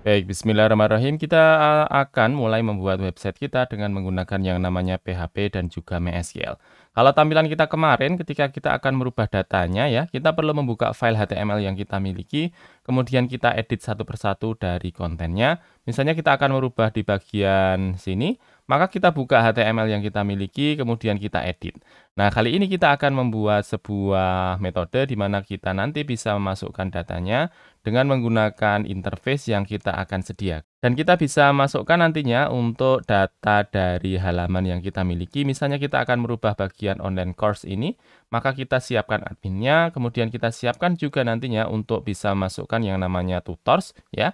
Baik, bismillahirrahmanirrahim. Kita akan mulai membuat website kita dengan menggunakan yang namanya PHP dan juga MySQL. Kalau tampilan kita kemarin ketika kita akan merubah datanya ya, kita perlu membuka file HTML yang kita miliki, kemudian kita edit satu persatu dari kontennya. Misalnya kita akan merubah di bagian sini, maka kita buka HTML yang kita miliki, kemudian kita edit. Nah, kali ini kita akan membuat sebuah metode di mana kita nanti bisa memasukkan datanya dengan menggunakan interface yang kita akan sediakan. Dan kita bisa masukkan nantinya untuk data dari halaman yang kita miliki. Misalnya kita akan merubah bagian online course ini, maka kita siapkan adminnya, kemudian kita siapkan juga nantinya untuk bisa masukkan yang namanya tutors ya.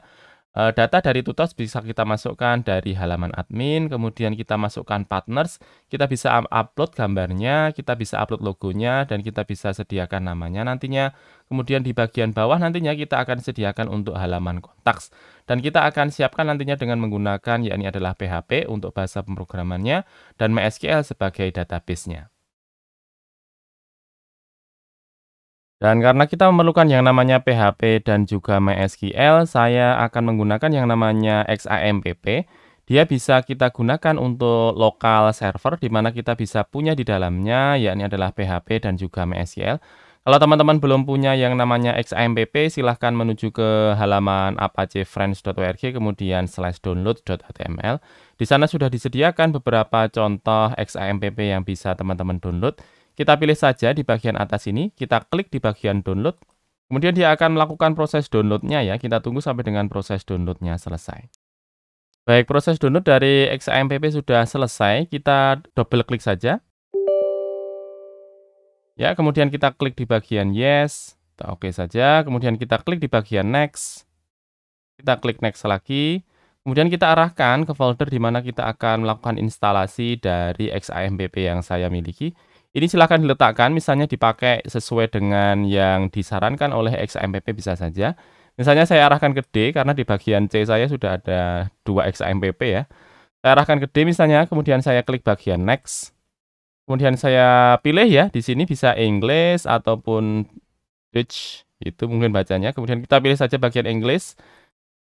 Data dari tutors bisa kita masukkan dari halaman admin, kemudian kita masukkan partners, kita bisa upload gambarnya, kita bisa upload logonya, dan kita bisa sediakan namanya nantinya. Kemudian di bagian bawah nantinya kita akan sediakan untuk halaman kontaks. Dan kita akan siapkan nantinya dengan menggunakan, yakni adalah PHP untuk bahasa pemrogramannya, dan MySQL sebagai database-nya. Dan karena kita memerlukan yang namanya PHP dan juga MySQL, saya akan menggunakan yang namanya XAMPP. Dia bisa kita gunakan untuk lokal server, di mana kita bisa punya di dalamnya, yakni adalah PHP dan juga MySQL. Kalau teman-teman belum punya yang namanya XAMPP, silahkan menuju ke halaman apacfriends.org, kemudian /download.html. Di sana sudah disediakan beberapa contoh XAMPP yang bisa teman-teman download. Kita pilih saja di bagian atas ini, kita klik di bagian download, kemudian dia akan melakukan proses downloadnya ya, kita tunggu sampai dengan proses downloadnya selesai. Baik, proses download dari XAMPP sudah selesai, kita double klik saja. Ya, kemudian kita klik di bagian yes, kita oke saja, kemudian kita klik di bagian next, kita klik next lagi, kemudian kita arahkan ke folder di mana kita akan melakukan instalasi dari XAMPP yang saya miliki. Ini silakan diletakkan, misalnya dipakai sesuai dengan yang disarankan oleh XAMPP bisa saja. Misalnya saya arahkan ke D, karena di bagian C saya sudah ada 2 XAMPP ya. Saya arahkan ke D misalnya, kemudian saya klik bagian next. Kemudian saya pilih ya, di sini bisa English ataupun Dutch, itu mungkin bacanya. Kemudian kita pilih saja bagian English.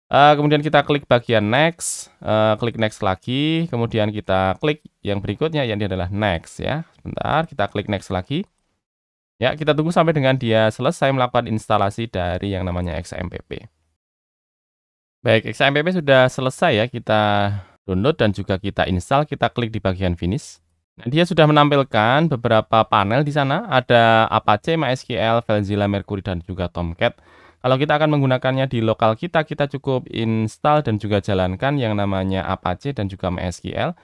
Kemudian kita klik bagian next, klik next lagi, kemudian kita klik yang berikutnya, yang ini adalah next ya. Sebentar, kita klik next lagi. Ya, kita tunggu sampai dengan dia selesai melakukan instalasi dari yang namanya XAMPP. Baik, XAMPP sudah selesai ya, kita download dan juga kita install, kita klik di bagian finish. Nah, dia sudah menampilkan beberapa panel di sana, ada Apache, MySQL, FileZilla, Mercury, dan juga Tomcat. Kalau kita akan menggunakannya di lokal kita cukup install dan juga jalankan yang namanya Apache dan juga MySQL.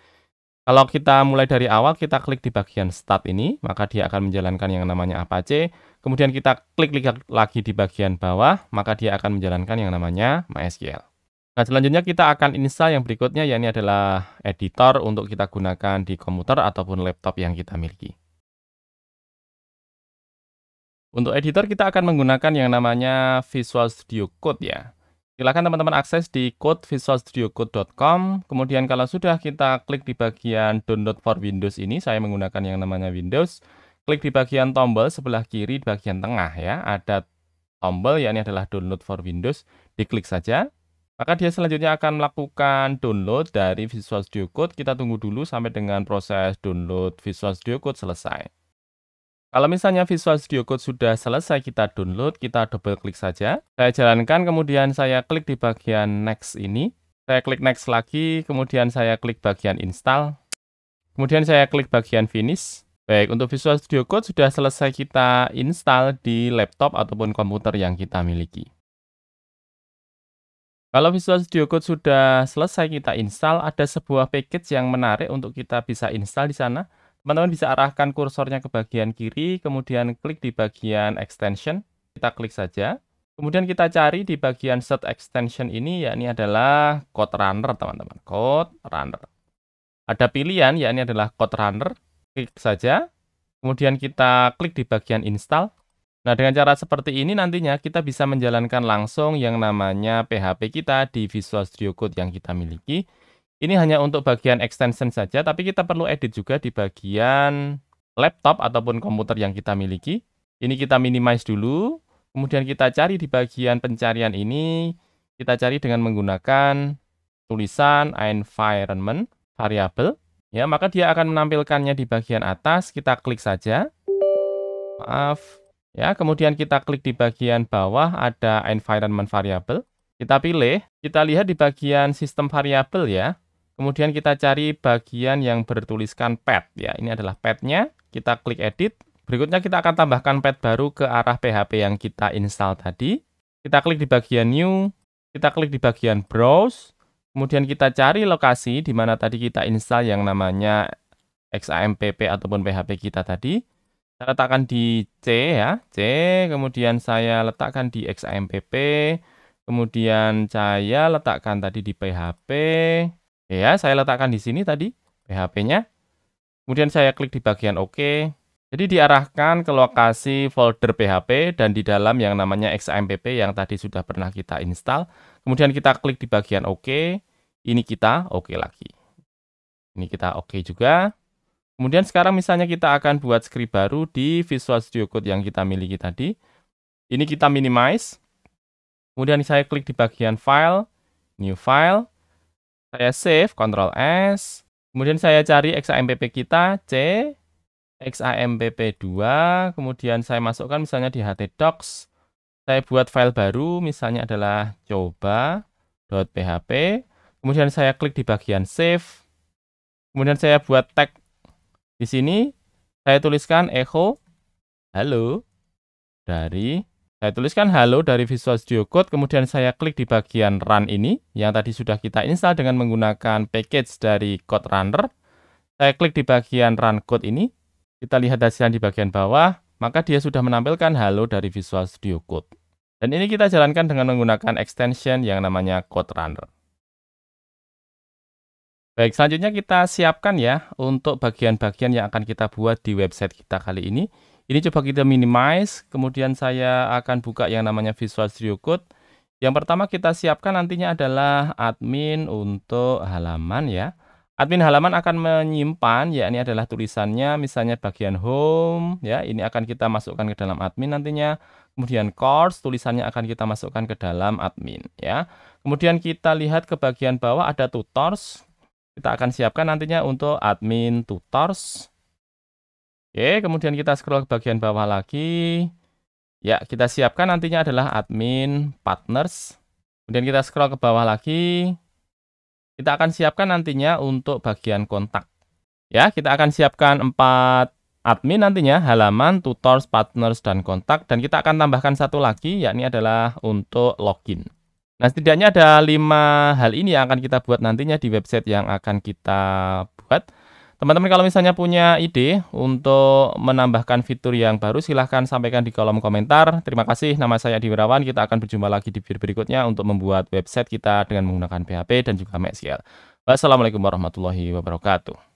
Kalau kita mulai dari awal, kita klik di bagian Start ini, maka dia akan menjalankan yang namanya Apache. Kemudian kita klik lagi di bagian bawah, maka dia akan menjalankan yang namanya MySQL. Nah, selanjutnya kita akan install yang berikutnya, yakni adalah editor untuk kita gunakan di komputer ataupun laptop yang kita miliki. Untuk editor kita akan menggunakan yang namanya Visual Studio Code ya. Silakan teman-teman akses di visualstudiocode.com. Kemudian kalau sudah kita klik di bagian download for Windows ini, saya menggunakan yang namanya Windows. Klik di bagian tombol sebelah kiri di bagian tengah ya, ada tombol yakni adalah download for Windows. Diklik saja. Maka dia selanjutnya akan melakukan download dari Visual Studio Code. Kita tunggu dulu sampai dengan proses download Visual Studio Code selesai. Kalau misalnya Visual Studio Code sudah selesai kita download, kita double klik saja. Saya jalankan, kemudian saya klik di bagian next ini. Saya klik next lagi, kemudian saya klik bagian install. Kemudian saya klik bagian finish. Baik, untuk Visual Studio Code sudah selesai kita install di laptop ataupun komputer yang kita miliki. Kalau Visual Studio Code sudah selesai kita install, ada sebuah package yang menarik untuk kita bisa install di sana. Teman-teman bisa arahkan kursornya ke bagian kiri, kemudian klik di bagian extension. Kita klik saja. Kemudian kita cari di bagian set extension ini, yakni adalah Code Runner, teman-teman. Code Runner. Ada pilihan, yakni adalah Code Runner. Klik saja. Kemudian kita klik di bagian install. Nah, dengan cara seperti ini nantinya kita bisa menjalankan langsung yang namanya PHP kita di Visual Studio Code yang kita miliki. Ini hanya untuk bagian extension saja, tapi kita perlu edit juga di bagian laptop ataupun komputer yang kita miliki. Ini kita minimize dulu, kemudian kita cari di bagian pencarian ini, kita cari dengan menggunakan tulisan environment variable. Ya, maka dia akan menampilkannya di bagian atas. Kita klik saja. Maaf. Ya, kemudian kita klik di bagian bawah ada environment variable. Kita pilih, kita lihat di bagian sistem variabel ya. Kemudian kita cari bagian yang bertuliskan path ya. Ini adalah path-nya. Kita klik edit. Berikutnya kita akan tambahkan path baru ke arah PHP yang kita install tadi. Kita klik di bagian new. Kita klik di bagian browse. Kemudian kita cari lokasi di mana tadi kita install yang namanya XAMPP ataupun PHP kita tadi. Saya letakkan di C ya, C, kemudian saya letakkan di XAMPP, kemudian saya letakkan tadi di PHP, ya, saya letakkan di sini tadi PHP-nya. Kemudian saya klik di bagian OK. Jadi diarahkan ke lokasi folder PHP dan di dalam yang namanya XAMPP yang tadi sudah pernah kita install. Kemudian kita klik di bagian OK. Ini kita OK lagi. Ini kita OK juga. Kemudian sekarang misalnya kita akan buat script baru di Visual Studio Code yang kita miliki tadi. Ini kita minimize. Kemudian saya klik di bagian file, new file. Saya save, Ctrl S. Kemudian saya cari XAMPP kita, C, XAMPP2. Kemudian saya masukkan misalnya di htdocs. Saya buat file baru, misalnya adalah coba.php. Kemudian saya klik di bagian save. Kemudian saya buat tag. Di sini saya tuliskan echo halo dari Visual Studio Code. Kemudian saya klik di bagian run ini yang tadi sudah kita install dengan menggunakan package dari Code Runner. Saya klik di bagian run code ini. Kita lihat hasilnya di bagian bawah, maka dia sudah menampilkan halo dari Visual Studio Code. Dan ini kita jalankan dengan menggunakan extension yang namanya Code Runner. Baik, selanjutnya kita siapkan ya untuk bagian-bagian yang akan kita buat di website kita kali ini. Ini coba kita minimize, kemudian saya akan buka yang namanya Visual Studio Code. Yang pertama kita siapkan nantinya adalah admin untuk halaman ya. Admin halaman akan menyimpan, ya ini adalah tulisannya, misalnya bagian home, ya ini akan kita masukkan ke dalam admin nantinya. Kemudian course, tulisannya akan kita masukkan ke dalam admin ya. Kemudian kita lihat ke bagian bawah ada tutors. Kita akan siapkan nantinya untuk admin tutors. Oke, kemudian kita scroll ke bagian bawah lagi. Ya, kita siapkan nantinya adalah admin partners. Kemudian kita scroll ke bawah lagi. Kita akan siapkan nantinya untuk bagian kontak. Ya, kita akan siapkan 4 admin nantinya, halaman, tutors, partners, dan kontak. Dan kita akan tambahkan satu lagi, yakni adalah untuk login. Nah, setidaknya ada 5 hal ini yang akan kita buat nantinya di website yang akan kita buat. Teman-teman kalau misalnya punya ide untuk menambahkan fitur yang baru, silahkan sampaikan di kolom komentar. Terima kasih, nama saya Adi Wirawan. Kita akan berjumpa lagi di video berikutnya untuk membuat website kita dengan menggunakan PHP dan juga MySQL. Wassalamualaikum warahmatullahi wabarakatuh.